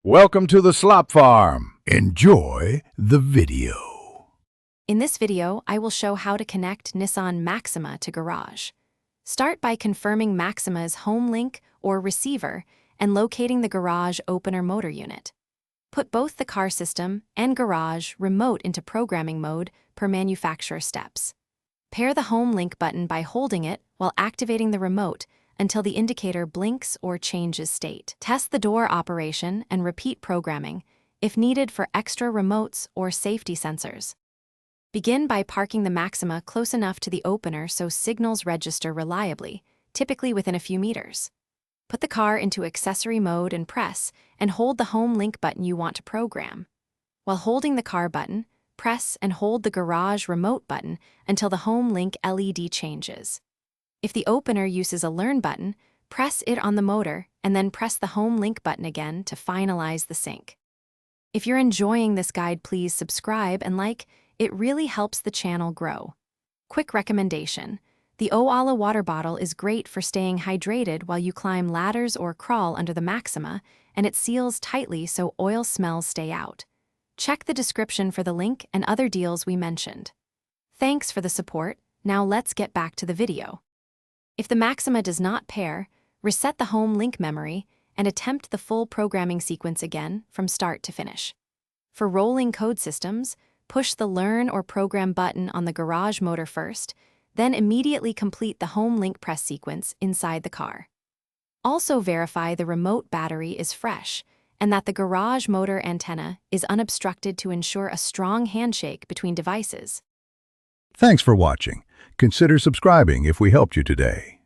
Welcome to the Slop Farm. Enjoy the video. In this video, I will show how to connect Nissan Maxima to Garage. Start by confirming Maxima's home link or receiver and locating the Garage opener motor unit. Put both the car system and Garage remote into programming mode per manufacturer steps. Pair the home link button by holding it while activating the remote until the indicator blinks or changes state. Test the door operation and repeat programming, if needed for extra remotes or safety sensors. Begin by parking the Maxima close enough to the opener so signals register reliably, typically within a few meters. Put the car into accessory mode and press and hold the home link button you want to program. While holding the car button, press and hold the Garage remote button until the home link LED changes. If the opener uses a learn button, press it on the motor and then press the home link button again to finalize the sync. If you're enjoying this guide, please subscribe and like. It really helps the channel grow. Quick recommendation: the Owala water bottle is great for staying hydrated while you climb ladders or crawl under the Maxima, and it seals tightly so oil smells stay out. Check the description for the link and other deals we mentioned. Thanks for the support. Now let's get back to the video. If the Maxima does not pair, reset the home link memory and attempt the full programming sequence again from start to finish. For rolling code systems, push the Learn or Program button on the Garage motor first, then immediately complete the home link press sequence inside the car. Also verify the remote battery is fresh and that the Garage motor antenna is unobstructed to ensure a strong handshake between devices. Thanks for watching. Consider subscribing if we helped you today.